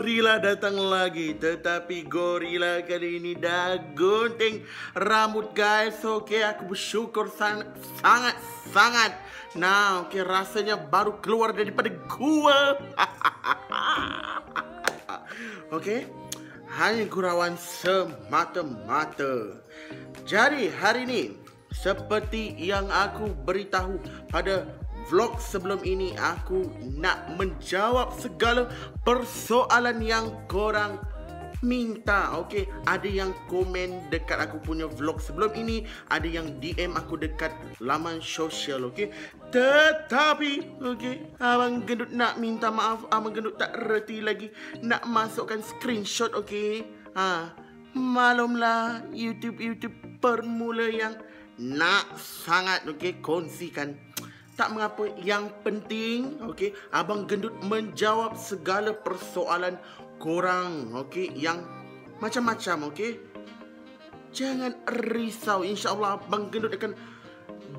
Gorila datang lagi, tetapi gorila kali ini dah gunting rambut guys. Oke, aku bersyukur sangat. Nah, oke, rasanya baru keluar daripada gua. Oke, hanya gurauan semata-mata. Jadi hari ini, seperti yang aku beritahu pada vlog sebelum ini, aku nak menjawab segala persoalan yang korang minta. Okey, ada yang komen dekat aku punya vlog sebelum ini, ada yang DM aku dekat laman sosial. Okey, tetapi okey, Abang Gendut nak minta maaf, Abang Gendut tak reti lagi nak masukkan screenshot. Okey, maklumlah YouTube permula yang nak sangat kongsikan. Tak mengapa, yang penting Abang Gendut menjawab segala persoalan korang yang macam-macam. Jangan risau, insya-Allah Abang Gendut akan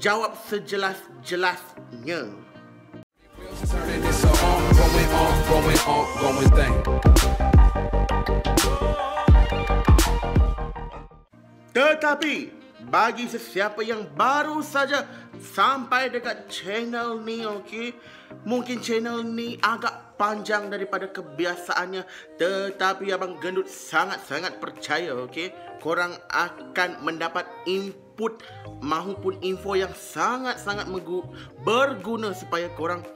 jawab sejelas-jelasnya. Tetapi bagi sesiapa yang baru saja sampai dekat channel ni, mungkin channel ni agak panjang daripada kebiasaannya, tetapi Abang Gendut sangat-sangat percaya korang akan mendapat input maupun info yang sangat-sangat berguna supaya korang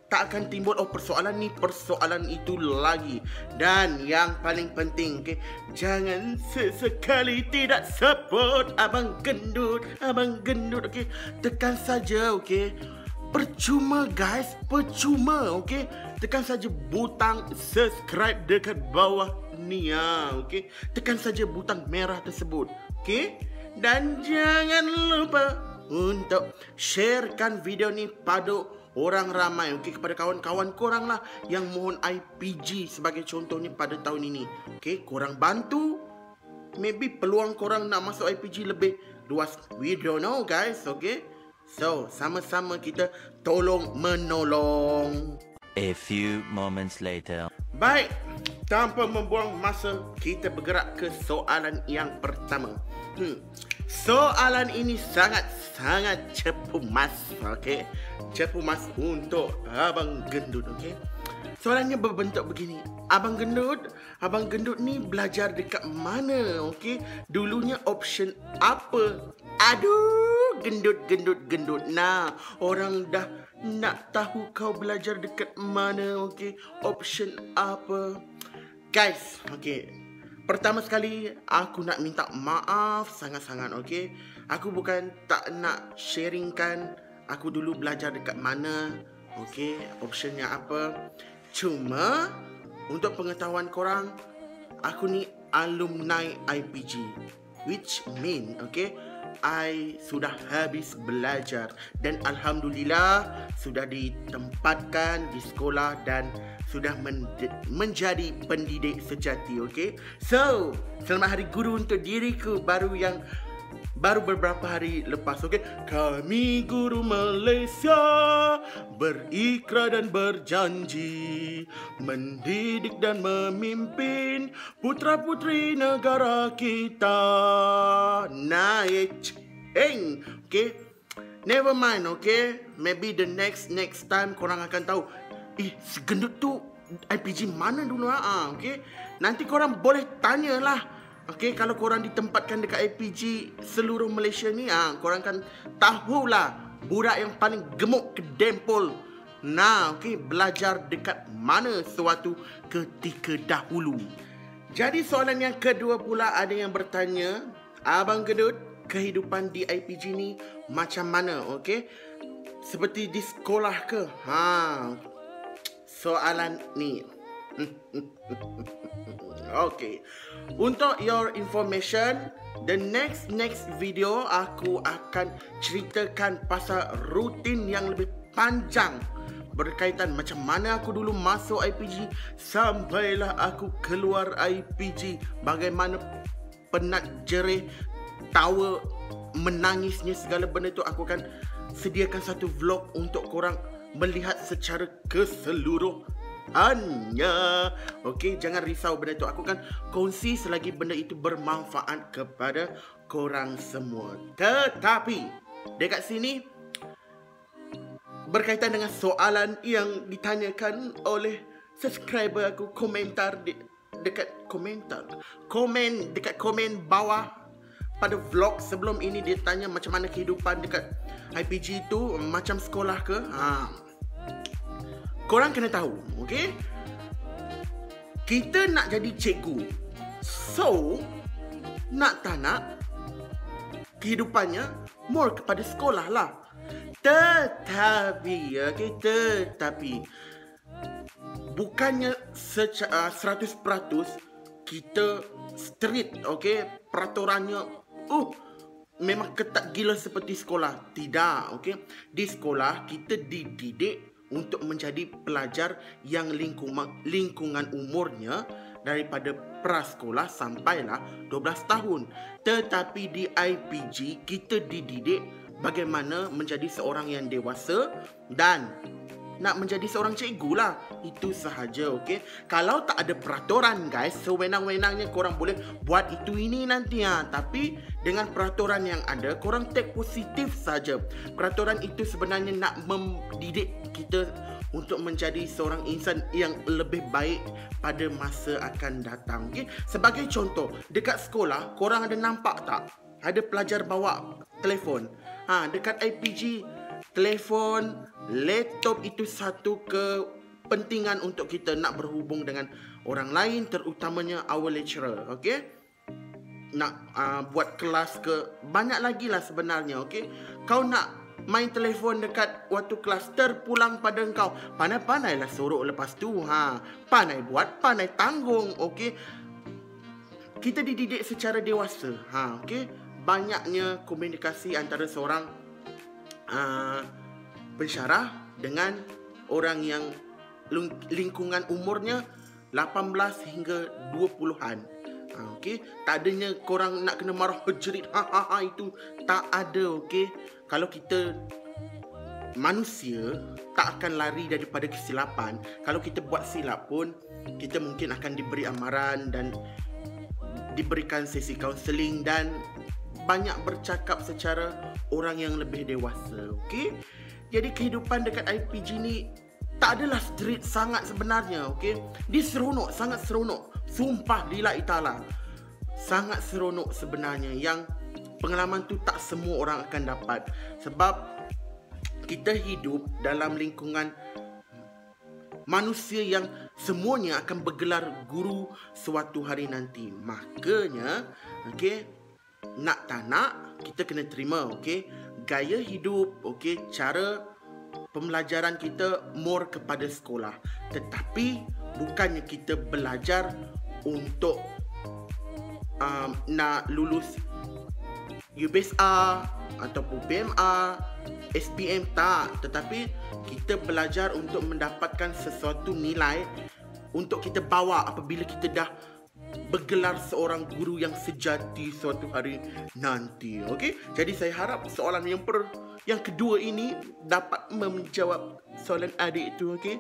tak akan timbul persoalan ni persoalan itu lagi. Dan yang paling penting, jangan sesekali tidak support Abang Gendut. Tekan saja, percuma guys, percuma. Tekan saja butang subscribe dekat bawah ni tekan saja butang merah tersebut. Dan jangan lupa untuk sharekan video ni pada orang ramai, kepada kawan-kawan korang lah yang mohon IPG sebagai contohnya pada tahun ini. Korang bantu, maybe peluang korang nak masuk IPG lebih luas. We don't know guys. So sama-sama kita tolong menolong. A few moments later. Baik, tanpa membuang masa, kita bergerak ke soalan yang pertama. Soalan ini sangat cepu mas. Cepu mas untuk Abang Gendut. Soalannya berbentuk begini. Abang Gendut ni belajar dekat mana? Dulunya option apa? Aduh, gendut. Nah, orang dah nak tahu kau belajar dekat mana. Option apa? Guys, pertama sekali aku nak minta maaf sangat-sangat. Aku bukan tak nak sharingkan aku dulu belajar dekat mana, optionnya apa. Cuma untuk pengetahuan korang, aku ni alumni IPG, which mean I sudah habis belajar dan alhamdulillah sudah ditempatkan di sekolah dan sudah menjadi pendidik sejati. So, selamat Hari Guru untuk diriku baru beberapa hari lepas. Kami guru Malaysia berikrar dan berjanji mendidik dan memimpin putra-putri negara kita. Naik never mind. Maybe the next time korang akan tahu, si Gendut tu IPG mana dulu. Nanti korang boleh tanyalah. Kalau korang ditempatkan dekat IPG seluruh Malaysia ni, korang kan tahulah budak yang paling gemuk ke Dempol. Nah, belajar dekat mana suatu ketika dahulu. Jadi soalan yang kedua pula, ada yang bertanya, Abang Gendut, kehidupan di IPG ni macam mana? Seperti di sekolah ke? Soalan ni. Untuk your information, the next video aku akan ceritakan pasal rutin yang lebih panjang berkaitan macam mana aku dulu masuk IPG sampailah aku keluar IPG, bagaimana penat, jerih, tawa, menangisnya, segala benda tu aku akan sediakan satu vlog untuk korang melihat secara keseluruhan. Okey, jangan risau benda itu. Aku kan kongsi selagi benda itu bermanfaat kepada korang semua. Tetapi dekat sini berkaitan dengan soalan yang ditanyakan oleh subscriber aku, komentar dekat komen bawah pada vlog sebelum ini. Dia tanya macam mana kehidupan dekat IPG tu, macam sekolah ke? Korang kena tahu, okey? Kita nak jadi cikgu. So, nak tak nak, kehidupannya more kepada sekolah lah. Tetapi bukannya 100% kita strict, okey? Peraturannya memang ketat gila seperti sekolah. Tidak, okey? Di sekolah kita dididik untuk menjadi pelajar yang lingkungan umurnya daripada prasekolah sampailah 12 tahun. Tetapi di IPG kita dididik bagaimana menjadi seorang yang dewasa dan nak menjadi seorang cikgu lah. Itu sahaja, okey. Kalau tak ada peraturan guys, sewenang-wenangnya korang boleh buat itu ini nanti tapi dengan peraturan yang ada, korang take positif saja. Peraturan itu sebenarnya nak mendidik kita untuk menjadi seorang insan yang lebih baik pada masa akan datang, okey. Sebagai contoh, dekat sekolah korang ada nampak tak ada pelajar bawa telefon? Dekat IPG telefon, laptop itu satu kepentingan untuk kita nak berhubung dengan orang lain, terutamanya our lecturer, okey? Nak buat kelas ke, banyak lagi lah sebenarnya, okey? Kau nak main telefon dekat waktu kelas, terpulang pada engkau. Pandai-pandailah sorok lepas tu, pandai buat, pandai tanggung, okey? Kita dididik secara dewasa, okey? Banyaknya komunikasi antara seorang pensyarah dengan orang yang lingkungan umurnya 18 hingga 20-an. Okey, tak adanya korang nak kena marah jerit itu tak ada, okey. Kalau kita manusia tak akan lari daripada kesilapan. Kalau kita buat silap pun kita mungkin akan diberi amaran dan diberikan sesi kaunseling dan banyak bercakap secara orang yang lebih dewasa, okey? Jadi kehidupan dekat IPG ni tak adalah strict sangat sebenarnya, okey? Dia seronok, sangat seronok. Sumpah lillahi ta'ala. Sangat seronok sebenarnya, yang pengalaman tu tak semua orang akan dapat. Sebab kita hidup dalam lingkungan manusia yang semuanya akan bergelar guru suatu hari nanti. Makanya, okey, nak tak nak, kita kena terima, okey, gaya hidup, okey, cara pembelajaran kita more kepada sekolah. Tetapi bukannya kita belajar untuk nak lulus UBSA ataupun PMA, SPM, tak. Tetapi kita belajar untuk mendapatkan sesuatu nilai untuk kita bawa apabila kita dah bergelar seorang guru yang sejati suatu hari nanti, okey? Jadi saya harap soalan yang kedua ini dapat menjawab soalan adik itu, okey?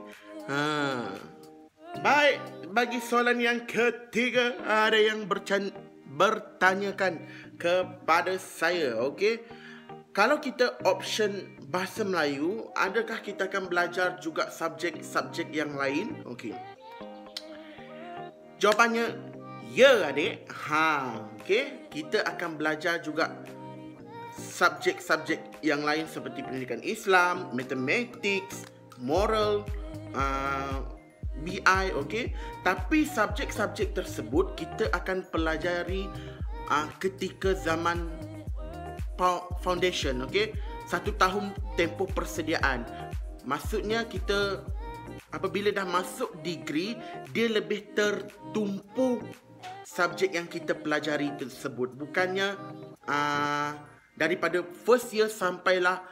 Baik, bagi soalan yang ketiga, ada yang bertanyakan kepada saya, okey? Kalau kita option bahasa Melayu, adakah kita akan belajar juga subjek-subjek yang lain? Okey. Jawapannya ya, adik. Okey, kita akan belajar juga subjek-subjek yang lain seperti pendidikan Islam, mathematics, moral, BI, okey. Tapi subjek-subjek tersebut kita akan pelajari ketika zaman foundation, okey. 1 tahun tempoh persediaan. Maksudnya kita apabila dah masuk degree, dia lebih tertumpu subjek yang kita pelajari tersebut. Bukannya daripada first year sampailah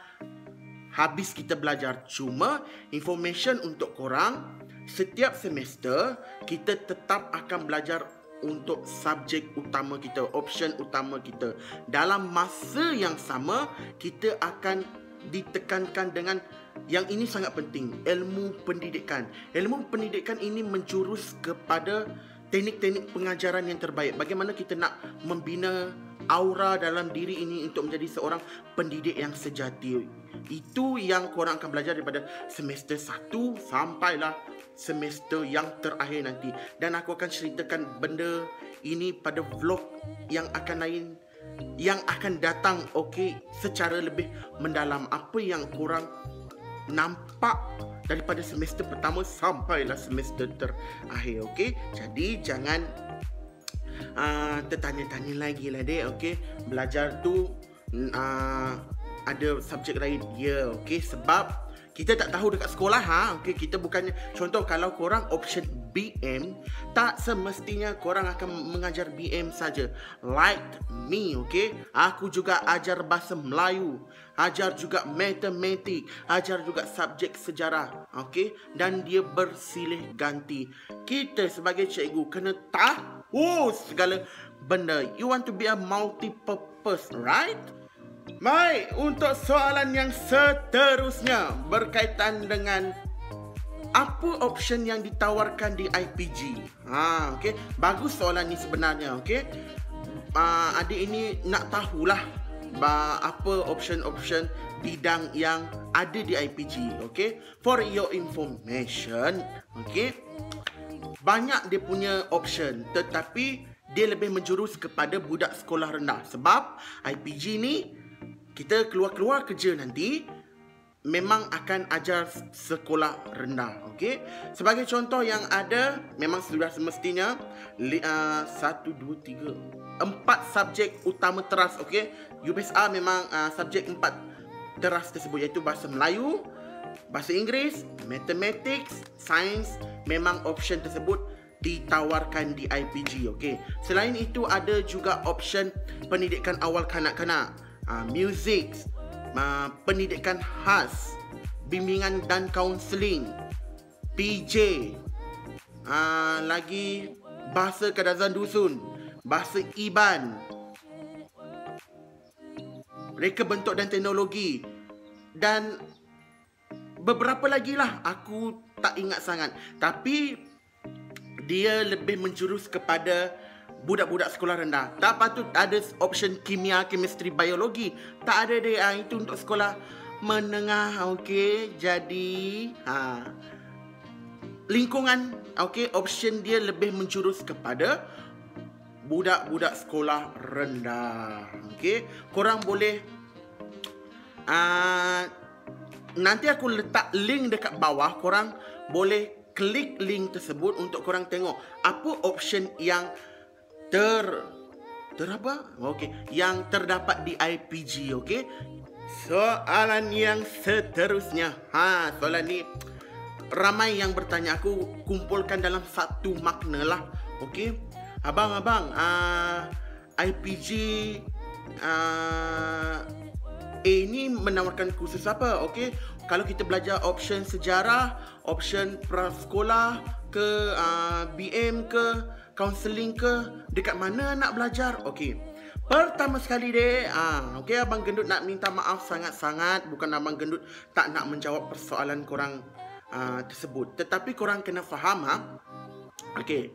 habis kita belajar. Cuma information untuk korang, setiap semester kita tetap akan belajar untuk subjek utama kita, option utama kita. Dalam masa yang sama, kita akan ditekankan dengan yang ini sangat penting, ilmu pendidikan. Ilmu pendidikan ini menjurus kepada teknik-teknik pengajaran yang terbaik. Bagaimana kita nak membina aura dalam diri ini untuk menjadi seorang pendidik yang sejati. Itu yang korang akan belajar daripada semester 1 sampailah semester yang terakhir nanti. Dan aku akan ceritakan benda ini pada vlog yang akan datang, okey, secara lebih mendalam. Apa yang korang nampak daripada semester pertama sampailah semester terakhir, okey. Jadi jangan tertanya-tanya lagi lah dek, okey. Belajar tu ada subjek lain, ya, okey. Sebab kita tak tahu dekat sekolah, okey. Kita bukannya, contoh kalau korang option BM, tak semestinya korang akan mengajar BM saja. Like me, okey. Aku juga ajar bahasa Melayu, ajar juga matematik, ajar juga subjek sejarah, okey. Dan dia bersilih ganti. Kita sebagai cikgu kena tahu segala benda. You want to be a multi-purpose, right? Baik, untuk soalan yang seterusnya berkaitan dengan apa option yang ditawarkan di IPG. Okey, bagus soalan ni sebenarnya, okey. Adik ini nak tahulah apa option-option bidang yang ada di IPG, okey. For your information, okey, banyak dia punya option, tetapi dia lebih menjurus kepada budak sekolah rendah. Sebab IPG ni kita keluar-keluar kerja nanti memang akan ajar sekolah rendah, okey. Sebagai contoh yang ada, memang sudah semestinya 1, 2, 3, 4 subjek utama teras, okey. UPSR memang subjek 4 teras tersebut, iaitu bahasa Melayu, bahasa Inggeris, mathematics, sains. Memang option tersebut ditawarkan di IPG, okey. Selain itu ada juga option pendidikan awal kanak-kanak, music, pendidikan khas, bimbingan dan kaunseling, PJ, lagi bahasa Kadazan Dusun, bahasa Iban, reka bentuk dan teknologi, dan beberapa lagi lah, aku tak ingat sangat. Tapi dia lebih menjurus kepada budak-budak sekolah rendah. Tak patut ada option kimia, chemistry, biologi. Tak ada dia. Itu untuk sekolah menengah, okey. Jadi lingkungan, okey, option dia lebih menjurus kepada budak-budak sekolah rendah, okey. Korang boleh nanti aku letak link dekat bawah. Korang boleh klik link tersebut untuk korang tengok apa option yang yang terdapat di IPG, okey. Soalan yang seterusnya. Soalan ni ramai yang bertanya, aku kumpulkan dalam satu makna lah, okey. Abang, IPG ini menawarkan kursus apa, okey. Kalau kita belajar option sejarah, option prasekolah ke, BM ke, kaunseling ke, dekat mana nak belajar? Okey. Pertama sekali dek, okey, Abang Gendut nak minta maaf sangat-sangat. Bukan Abang Gendut tak nak menjawab persoalan korang tersebut, tetapi korang kena faham, okey.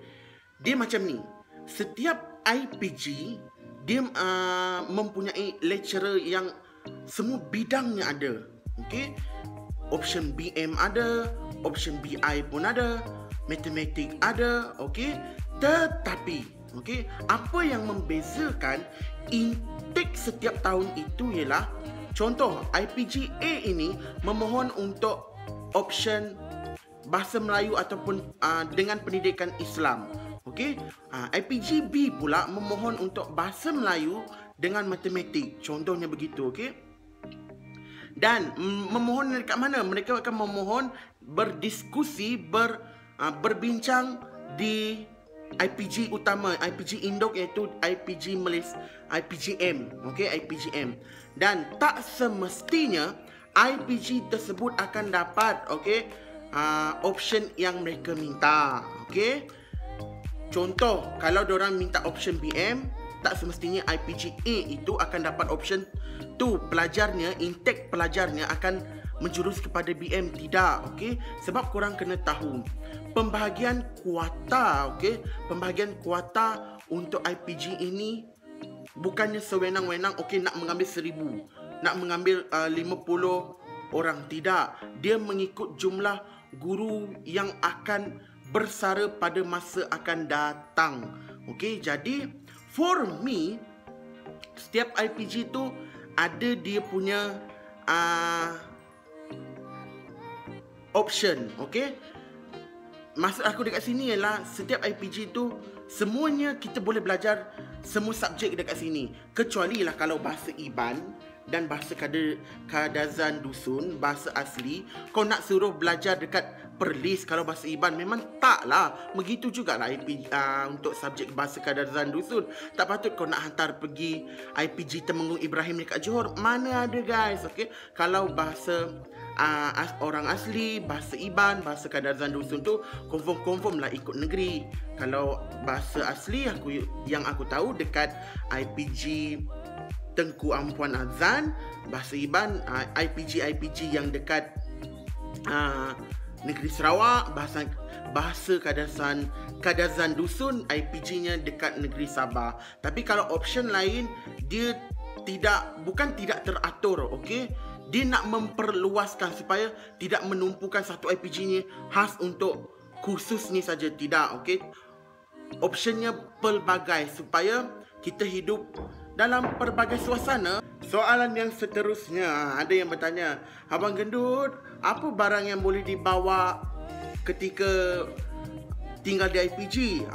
Dia macam ni. Setiap IPG dia mempunyai lecturer yang semua bidangnya ada, okey. Option BM ada, option BI pun ada, matematik ada, okey. Tetapi, okey, apa yang membezakan intake setiap tahun itu ialah, contoh IPG A ini memohon untuk option bahasa Melayu ataupun dengan pendidikan Islam, okey. IPG B pula memohon untuk bahasa Melayu dengan matematik, contohnya begitu, okey. Dan memohon dekat mana? Mereka akan memohon berdiskusi, berbincang di IPG utama, IPG induk, iaitu IPG Malaysia, IPGM, okey, IPGM. Dan tak semestinya IPG tersebut akan dapat, okey, option yang mereka minta, okey. Contoh, kalau diorang minta option BM, tak semestinya IPG A itu akan dapat option tu. Pelajarnya, intake pelajarnya akan menjurus kepada BM, tidak, okey. Sebab korang kena tahu pembahagian kuota, okey, pembahagian kuota untuk IPG ini bukannya sewenang-wenang, okey, nak mengambil 1000, nak mengambil 50 orang, tidak. Dia mengikut jumlah guru yang akan bersara pada masa akan datang. Okey, jadi for me, setiap IPG tu ada dia punya option, okey. Maksud aku dekat sini ialah setiap IPG tu semuanya kita boleh belajar semua subjek dekat sini. Kecuali lah kalau bahasa Iban dan bahasa kadazan dusun, bahasa asli, kau nak suruh belajar dekat Perlis. Kalau bahasa Iban memang taklah. Begitu jugalah untuk subjek bahasa kadazan dusun. Tak patut kau nak hantar pergi IPG Temenggung Ibrahim dekat Johor. Mana ada guys, okey. Kalau bahasa orang asli, bahasa Iban, bahasa kadazan dusun tu confirm lah ikut negeri. Kalau bahasa asli yang aku tahu dekat IPG Tengku Ampuan Azan, bahasa Iban IPG yang dekat Negeri Sarawak, bahasa kadazan dusun IPG-nya dekat Negeri Sabah. Tapi kalau option lain dia bukan tidak teratur, okey. Dia nak memperluaskan supaya tidak menumpukan satu IPG-nya khas untuk khusus ni saja, tidak, okey. Optionnya pelbagai supaya kita hidup dalam pelbagai suasana. Soalan yang seterusnya, ada yang bertanya, Abang Gendut, apa barang yang boleh dibawa ketika tinggal di IPG?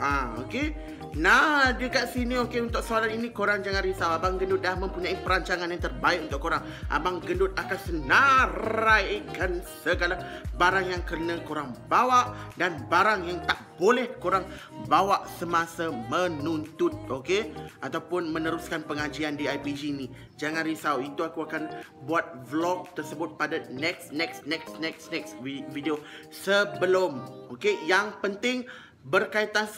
Okey. Nah, dekat sini, okey, untuk soalan ini korang jangan risau. Abang Gendut dah mempunyai perancangan yang terbaik untuk korang. Abang Gendut akan senaraikan segala barang yang kena korang bawa dan barang yang tak boleh korang bawa semasa menuntut, okey, ataupun meneruskan pengajian di IPG ni. Jangan risau, itu aku akan buat vlog tersebut pada next video sebelum, okey. Yang penting berkaitan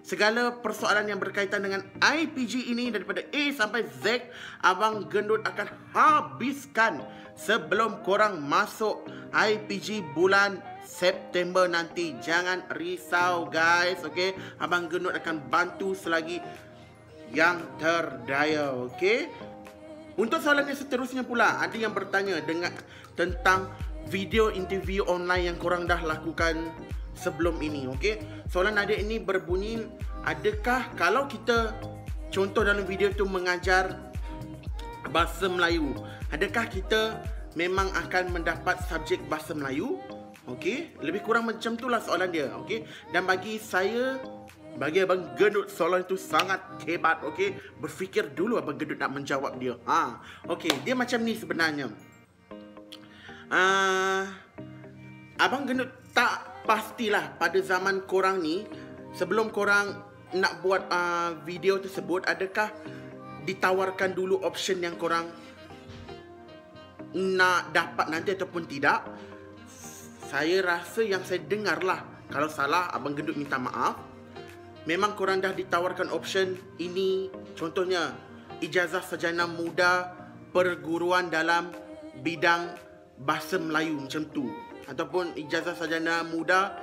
segala persoalan yang berkaitan dengan IPG ini daripada A sampai Z, Abang Gendut akan habiskan sebelum korang masuk IPG bulan September nanti. Jangan risau guys, okey. Abang Gendut akan bantu selagi yang terdaya, okey. Untuk soalan yang seterusnya pula, ada yang bertanya tentang video interview online yang korang dah lakukan sebelum ini, okey. Soalan adik ini berbunyi, adakah kalau kita contoh dalam video tu mengajar bahasa Melayu, adakah kita memang akan mendapat subjek bahasa Melayu? Okey, lebih kurang macam itulah soalan dia, okey. Dan bagi Abang Gendut, soalan itu sangat hebat, okey. Berfikir dulu Abang Gendut nak menjawab dia. Okey, dia macam ni sebenarnya. Abang Gendut tak pastilah pada zaman korang ni, sebelum korang nak buat video tersebut, adakah ditawarkan dulu option yang korang nak dapat nanti ataupun tidak. Saya rasa yang saya dengar lah, kalau salah Abang Gendut minta maaf. Memang korang dah ditawarkan option ini, contohnya ijazah sarjana muda perguruan dalam bidang bahasa Melayu macam tu, ataupun ijazah sarjana muda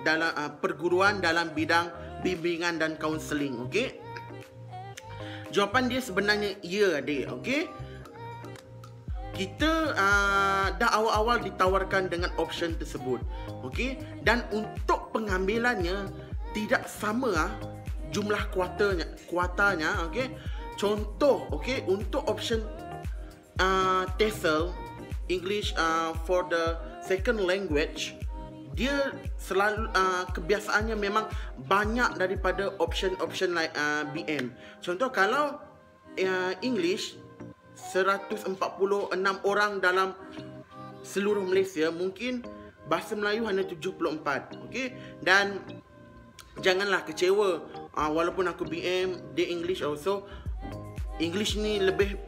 dalam perguruan dalam bidang bimbingan dan kaunseling, okey. Jawapan dia sebenarnya ya, adik, okey. Kita dah awal-awal ditawarkan dengan option tersebut, okey. Dan untuk pengambilannya tidak sama jumlah kuotanya, okey. Contoh, okey, untuk option TESOL English for the second language, dia selalu kebiasaannya memang banyak daripada option BM. Contoh kalau English 146 orang dalam seluruh Malaysia, mungkin bahasa Melayu hanya 74, okey. Dan janganlah kecewa, walaupun aku BM di English also, English ni lebih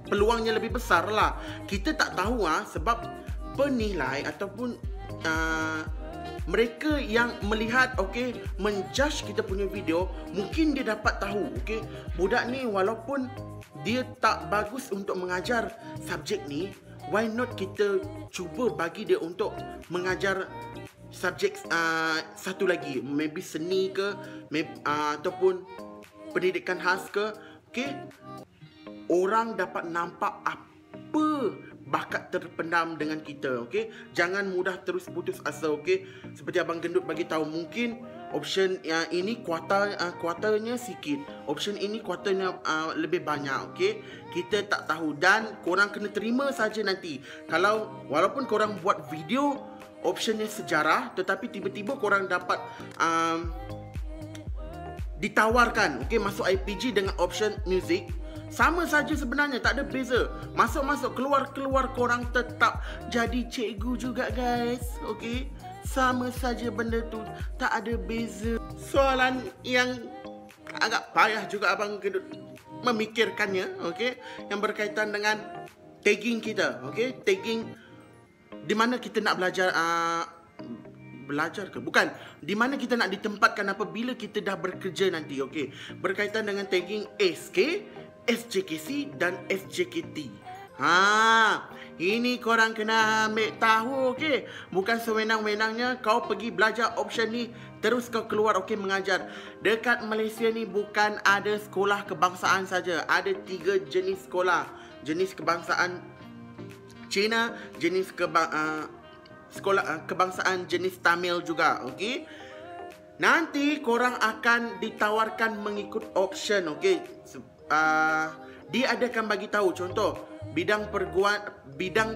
peluangnya lebih besar lah. Kita tak tahu sebab penilai ataupun mereka yang melihat, okey, menjudge kita punya video, mungkin dia dapat tahu, okey, budak ni walaupun dia tak bagus untuk mengajar subjek ni, why not kita cuba bagi dia untuk mengajar subjek satu lagi, maybe seni ke, ataupun pendidikan khas ke, okey. Orang dapat nampak apa bakat terpendam dengan kita, okey. Jangan mudah terus putus asa, okey. Seperti Abang Gendut bagi tahu, mungkin option yang ini kuarternya sikit, option ini kuarternya lebih banyak, okey. Kita tak tahu dan korang kena terima saja nanti. Kalau walaupun korang buat video optionnya sejarah, tetapi tiba-tiba korang dapat ditawarkan, okey, masuk IPG dengan option music, sama saja sebenarnya, tak ada beza. Masuk-masuk, keluar-keluar, korang tetap jadi cikgu juga, guys. Okey, sama saja benda tu, tak ada beza. Soalan yang agak payah juga Abang Gendut memikirkannya, okey, yang berkaitan dengan tagging kita, okey, tagging di mana kita nak belajar belajar ke? Bukan. Di mana kita nak ditempatkan apabila kita dah bekerja nanti, okey. Berkaitan dengan tagging SK, SJKC dan SJKT. Ini korang kena ambil tahu, okey. Bukan sewenang-wenangnya kau pergi belajar option ni terus kau keluar, okey, mengajar. Dekat Malaysia ni bukan ada sekolah kebangsaan saja. Ada 3 jenis sekolah. Jenis kebangsaan Cina, jenis sekolah kebangsaan jenis Tamil juga, okey. Nanti korang akan ditawarkan mengikut option, okey. Dia akan bagi tahu contoh bidang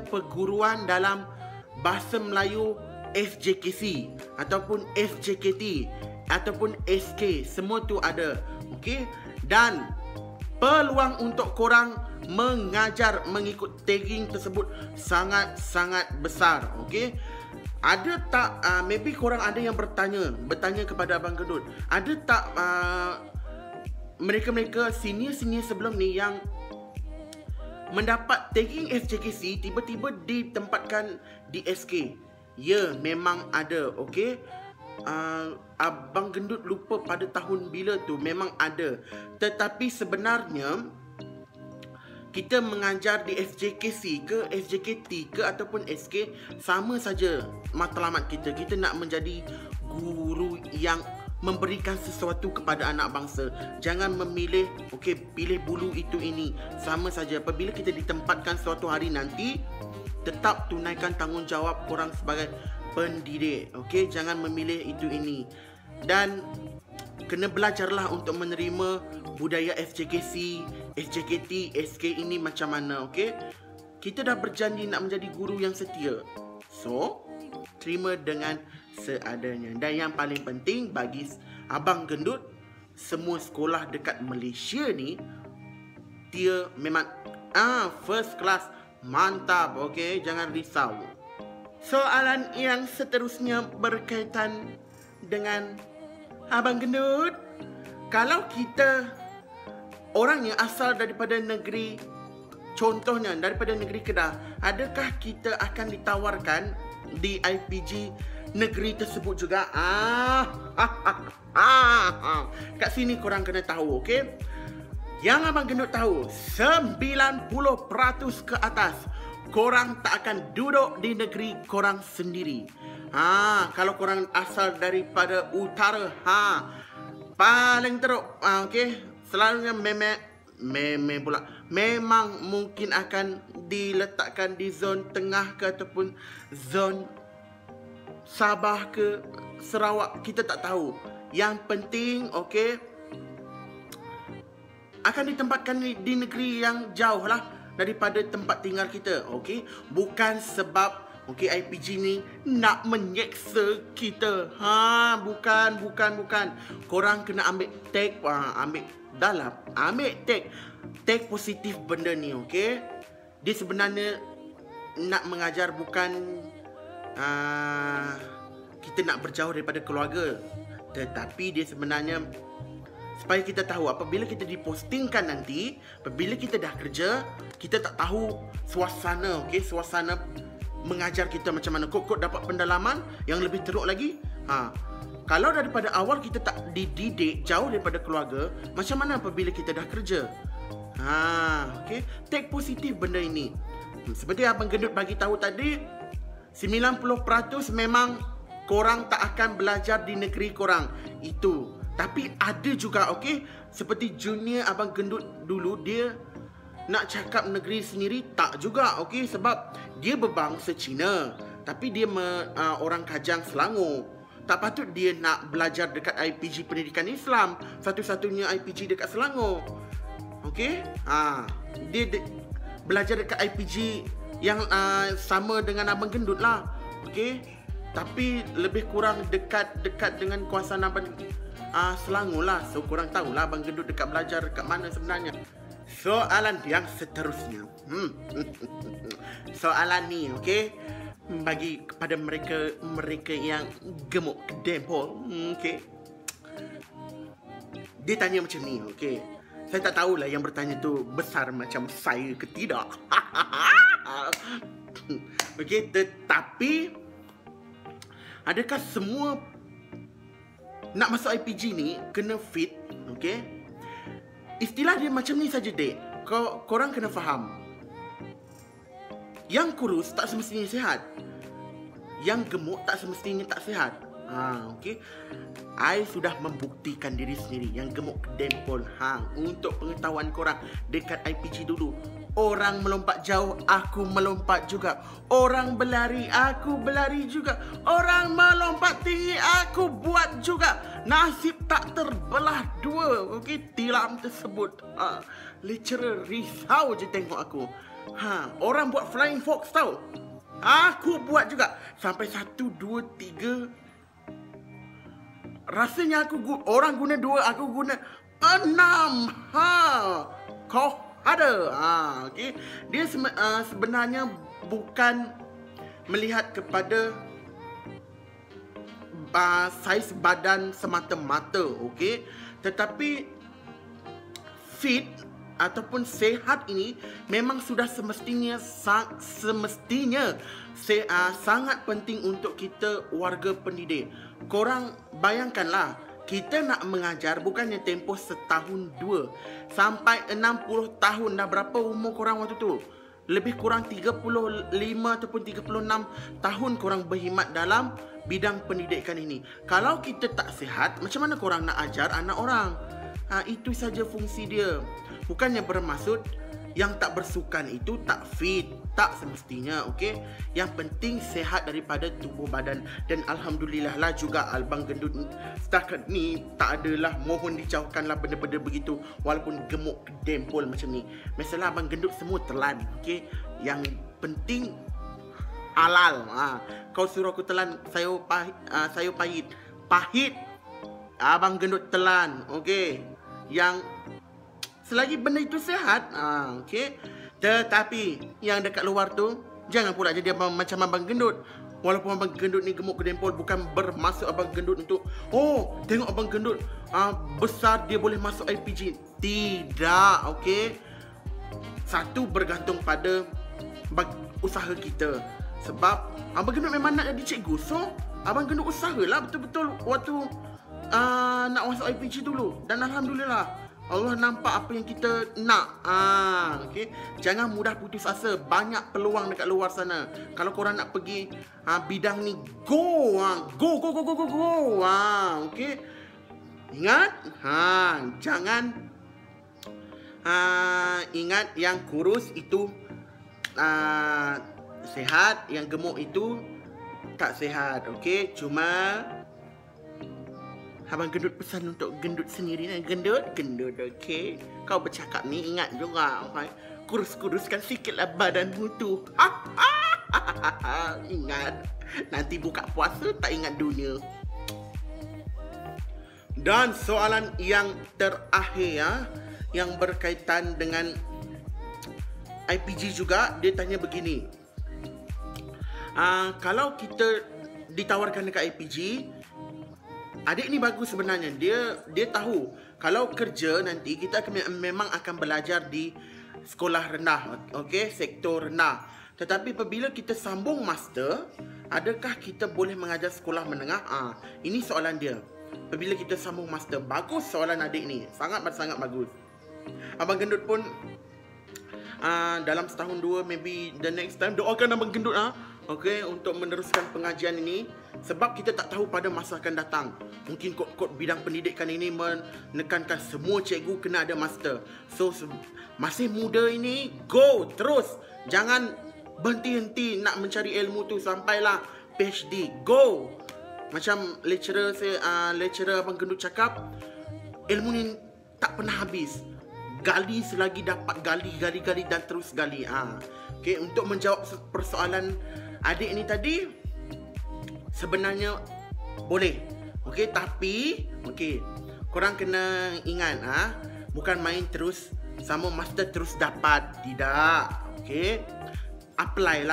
perguruan dalam bahasa Melayu SJKC ataupun SJKT ataupun SK, semua tu ada, okey. Dan peluang untuk korang mengajar mengikut tagging tersebut sangat-sangat besar, okey. Ada tak maybe korang ada yang bertanya kepada Abang Gendut, ada tak mereka-mereka senior-senior sebelum ni yang mendapat tagging SJKC tiba-tiba ditempatkan di SK? Ya, memang ada, okey. Abang Gendut lupa pada tahun bila tu, memang ada. Tetapi sebenarnya kita mengajar di SJKC ke, SJKT ke ataupun SK, sama saja matlamat kita. Kita nak menjadi guru yang memberikan sesuatu kepada anak bangsa. Jangan memilih, okey, pilih bulu itu ini. Sama saja apabila kita ditempatkan suatu hari nanti, tetap tunaikan tanggungjawab korang sebagai pendidik, okey. Jangan memilih itu ini. Dan kena belajarlah untuk menerima budaya SJKC, SJKT, SK ini macam mana, okey. Kita dah berjanji nak menjadi guru yang setia. So, terima dengan seadanya. Dan yang paling penting bagi Abang Gendut, semua sekolah dekat Malaysia ni dia memang first class, mantap, okey, jangan risau. Soalan yang seterusnya berkaitan dengan Abang Gendut, kalau kita orang yang asal daripada negeri, contohnya daripada negeri Kedah, adakah kita akan ditawarkan di IPG negeri tersebut juga? Kat sini korang kena tahu, okey. Yang Abang Gendut tahu, 90% ke atas korang tak akan duduk di negeri korang sendiri. Kalau korang asal daripada utara, paling teruk, okey, selalunya memang mungkin akan diletakkan di zon tengah ke ataupun zon Sabah ke Sarawak, kita tak tahu. Yang penting, okey, akan ditempatkan di negeri yang jauh lah daripada tempat tinggal kita, okey. Bukan sebab, okey, IPG ni nak menyeksa kita. Bukan. Korang kena ambil tag, ambil tag positif benda ni, okey. Dia sebenarnya nak mengajar, bukan kita nak berjauh daripada keluarga, tetapi dia sebenarnya supaya kita tahu apabila kita dipostingkan nanti, apabila kita dah kerja, kita tak tahu suasana, okey, suasana mengajar kita macam mana kok dapat pendalaman yang lebih teruk lagi. Kalau daripada awal kita tak dididik jauh daripada keluarga, macam mana apabila kita dah kerja? Okay. Take positif benda ini. Seperti Abang Gendut bagi tahu tadi, 90% memang korang tak akan belajar di negeri korang. Itu. Tapi ada juga, okay, seperti junior Abang Gendut dulu, dia nak cakap negeri sendiri tak juga, okay, sebab dia berbangsa Cina. Tapi dia orang Kajang Selangor. Tak patut dia nak belajar dekat IPG Pendidikan Islam, satu-satunya IPG dekat Selangor. Okey? Dia belajar dekat IPG yang sama dengan Abang Gendut lah. Okey? Tapi lebih kurang dekat dengan kawasan Abang Selangor lah. So korang tahulah Abang Gendut dekat belajar dekat mana sebenarnya. Soalan yang seterusnya. Soalan ni, okey, bagi kepada mereka yang gemuk dempol, okey. Dia tanya macam ni, okey. Saya tak tahulah yang bertanya tu besar macam saya ke tidak. Okey, tetapi adakah semua nak masuk IPG ni kena fit, okey? Istilah dia macam ni saja, dek. Korang kena faham. Yang kurus tak semestinya sihat. Yang gemuk tak semestinya tak sihat. Okey. I sudah membuktikan diri sendiri yang gemuk dempol. Untuk pengetahuan korang, dekat IPG dulu, orang melompat jauh, aku melompat juga. Orang berlari, aku berlari juga. Orang melompat tinggi, aku buat juga. Nasib tak terbelah dua. Okey, tilam tersebut. Lecturer risau je tengok aku. Orang buat flying fox tau, aku buat juga. Sampai 1, 2, 3. Rasanya orang guna 2, aku guna 6. Kau ada. Okay. Dia sebenarnya bukan melihat kepada saiz badan semata-mata, okey, tetapi fit ataupun sehat ini memang sudah semestinya sangat penting untuk kita warga pendidik. Korang bayangkanlah, kita nak mengajar bukannya tempoh setahun 2 sampai 60 tahun. Dah berapa umur korang waktu tu? Lebih kurang 35 ataupun 36 tahun korang berkhidmat dalam bidang pendidikan ini. Kalau kita tak sihat, macam mana korang nak ajar anak orang? Itu saja fungsi dia. Bukannya bermaksud yang tak bersukan itu tak fit, tak semestinya, okey. Yang penting sihat daripada tubuh badan. Dan alhamdulillah lah juga Abang Gendut setakat ni tak adalah, mohon dijauhkanlah benda-benda begitu walaupun gemuk dempol macam ni. Masalah Abang Gendut semua telan, okey. Yang penting halal. Kau suruh aku telan sayur pahit. Pahit Abang Gendut telan, okey. Yang selagi benda itu sihat, okey. Tetapi yang dekat luar tu, jangan pula jadi macam Abang Gendut. Walaupun Abang Gendut ni gemuk kedempol, bukan bermaksud Abang Gendut untuk, tengok Abang Gendut besar, dia boleh masuk IPG. Tidak, okey. Satu bergantung pada usaha kita. Sebab Abang Gendut memang nak jadi cikgu, so Abang Gendut usahalah betul-betul waktu nak masuk IPG dulu. Dan alhamdulillah Allah nampak apa yang kita nak. Okay. Jangan mudah putus asa. Banyak peluang dekat luar sana. Kalau korang nak pergi bidang ni, go. Go. Okay. Ingat, jangan ingat yang kurus itu sehat, yang gemuk itu tak sehat. Okay. Cuma Abang Gendut pesan untuk Gendut sendiri. Gendut, okey. Kau bercakap ni ingat juga, kurus-kuruskan sikitlah badanmu tu. Ingat, nanti buka puasa tak ingat dunia. Dan soalan yang terakhir yang berkaitan dengan IPG juga, dia tanya begini. Kalau kita ditawarkan dekat IPG, adik ni bagus sebenarnya. Dia tahu kalau kerja nanti kita memang akan belajar di sekolah rendah, okey, sektor rendah. Tetapi apabila kita sambung master, adakah kita boleh mengajar sekolah menengah? Ini soalan dia. Apabila kita sambung master, bagus soalan adik ni. Sangat bagus. Abang Gendut pun dalam setahun dua, maybe the next time, doakan Abang Gendut okay, untuk meneruskan pengajian ini. Sebab kita tak tahu pada masa akan datang. Mungkin kod-kod bidang pendidikan ini menekankan semua cikgu kena ada master. So, masih muda ini, go terus. Jangan berhenti-henti nak mencari ilmu tu sampailah PhD. Go. Macam lecturer Abang Gendut cakap, ilmu ni tak pernah habis. Gali selagi dapat gali dan terus gali. Okay, untuk menjawab persoalan adik ni tadi, sebenarnya boleh. Okay, tapi korang kena ingat, bukan main terus sama master terus dapat. Tidak. Okay, apply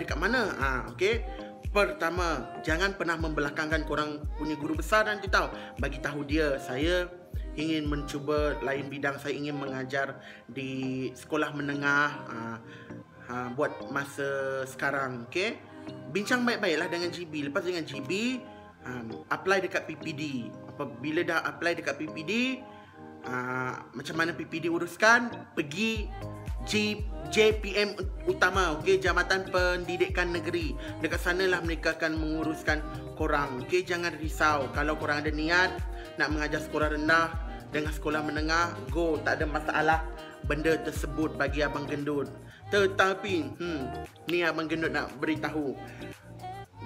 dekat mana? Okay, pertama, jangan pernah membelakangkan korang punya guru besar. Nanti tahu, bagi tahu dia, saya ingin mencuba lain bidang, saya ingin mengajar di sekolah menengah buat masa sekarang. Okay, bincang baik-baiklah dengan GB. Lepas dengan GB, apply dekat PPD. Apabila dah apply dekat PPD, macam mana PPD uruskan, pergi JPM utama, okay, Jabatan Pendidikan Negeri. Dekat sanalah mereka akan menguruskan korang. Okay, jangan risau. Kalau korang ada niat nak mengajar sekolah rendah dengan sekolah menengah, go, tak ada masalah benda tersebut bagi Abang Gendut. Tetapi ni Abang Gendut nak beritahu,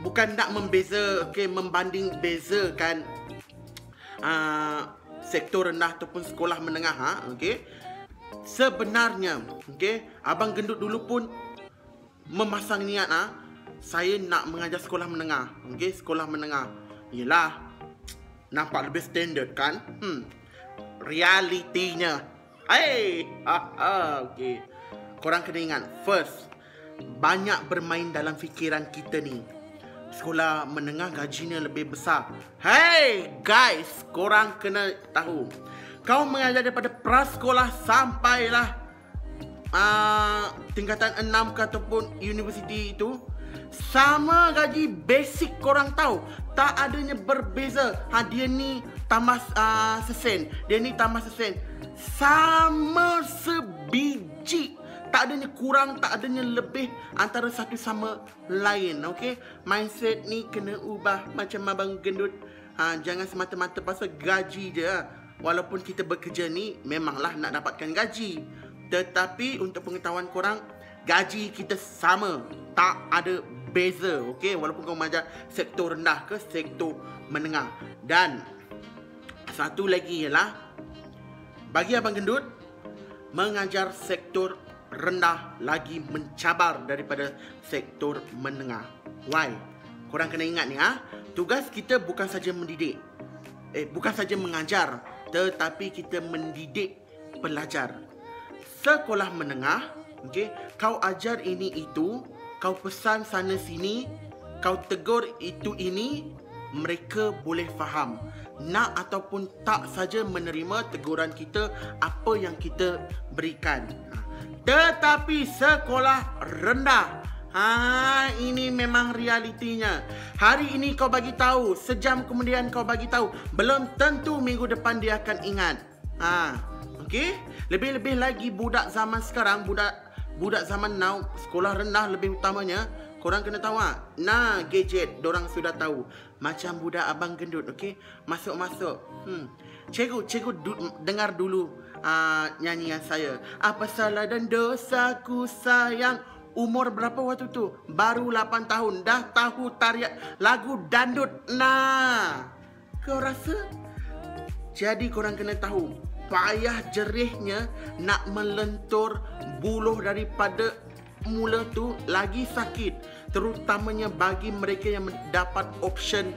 bukan nak membeza, okay, membanding bezakan sektor rendah ataupun sekolah menengah. Okay, sebenarnya, okay, Abang Gendut dulu pun memasang niat, saya nak mengajar sekolah menengah. Okay, sekolah menengah, yelah, nampak lebih standard kan? Realitinya, okay, korang kena ingat, first, banyak bermain dalam fikiran kita ni. Sekolah menengah gajinya lebih besar. Hey guys, korang kena tahu, kau mengajar daripada prasekolah sampailah tingkatan 6 ke ataupun universiti itu, sama gaji basic. Korang tahu, tak adanya berbeza. Dia ni tambah sesen, dia ni tambah sesen, sama sebiji. Tak adanya kurang, tak adanya lebih antara satu sama lain. Okay, mindset ni kena ubah. Macam Abang Gendut, jangan semata-mata pasal gaji je. Walaupun kita bekerja ni memanglah nak dapatkan gaji, tetapi untuk pengetahuan korang, gaji kita sama, tak ada beza. Okay, walaupun kau mengajar sektor rendah ke sektor menengah. Dan satu lagi ialah, bagi Abang Gendut, mengajar sektor rendah lagi mencabar daripada sektor menengah. Why? Korang kena ingat ni, tugas kita bukan saja mendidik, bukan saja mengajar, tetapi kita mendidik pelajar. Sekolah menengah, okay, kau ajar ini itu, kau pesan sana sini, kau tegur itu ini, mereka boleh faham. Nak ataupun tak saja menerima teguran kita, apa yang kita berikan. Tetapi sekolah rendah, ini memang realitinya. Hari ini kau bagi tahu, sejam kemudian kau bagi tahu, belum tentu minggu depan dia akan ingat. Okey, lebih-lebih lagi budak zaman sekarang, budak zaman now, sekolah rendah lebih utamanya, korang kena tahu, gadget dorang sudah tahu. Macam budak Abang Gendut, okey, masuk-masuk. Cikgu dengar dulu nyanyian saya. Apa salah dan dosaku sayang. Umur berapa waktu tu? Baru 8 tahun. Dah tahu tarian lagu dandut. Kau rasa? Jadi korang kena tahu, payah jerihnya nak melentur buluh daripada mula tu lagi sakit. Terutamanya bagi mereka yang mendapat option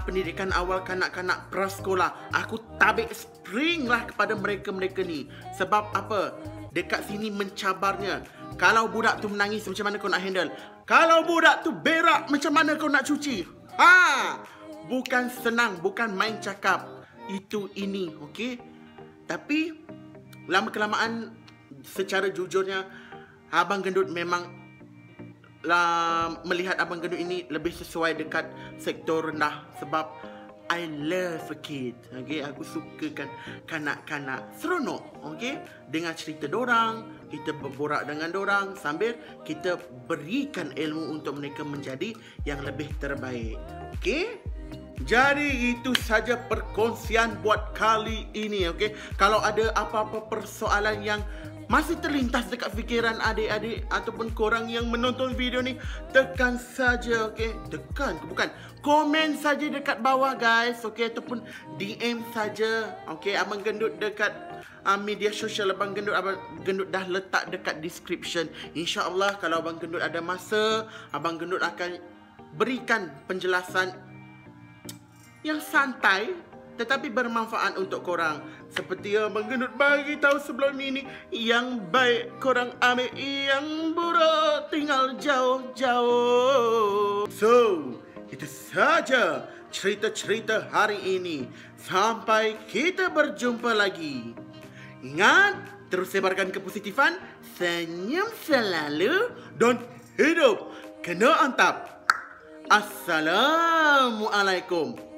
pendidikan awal kanak-kanak prasekolah. Aku tabik spring lah kepada mereka-mereka ni. Sebab apa? Dekat sini mencabarnya. Kalau budak tu menangis, macam mana kau nak handle? Kalau budak tu berak, macam mana kau nak cuci? Bukan senang, bukan main cakap. Itu ini, okey? Tapi lama-kelamaan, secara jujurnya, Abang Gendut memang melihat Abang Gendut ini lebih sesuai dekat sektor rendah sebab I love a kid. Okay, aku sukakan kanak-kanak seronok. Okay, dengan cerita dorang, kita berborak dengan dorang sambil kita berikan ilmu untuk mereka menjadi yang lebih terbaik. Okay. Jadi itu saja perkongsian buat kali ini, okey. Kalau ada apa-apa persoalan yang masih terlintas dekat fikiran adik-adik ataupun korang yang menonton video ni, tekan saja, okey. Tekan, bukan. Komen saja dekat bawah guys, okey, ataupun DM saja, okey. Abang Gendut dekat media sosial Abang Gendut dah letak dekat description. InsyaAllah kalau Abang Gendut ada masa, Abang Gendut akan berikan penjelasan yang santai tetapi bermanfaat untuk korang. Seperti yang Abang Gendut bagi tahu sebelum ini, yang baik korang ambil, yang buruk tinggal jauh-jauh. So, itu saja cerita-cerita hari ini. Sampai kita berjumpa lagi. Ingat, terus sebarkan kepositifan, senyum selalu dan hidup kena antap. Assalamualaikum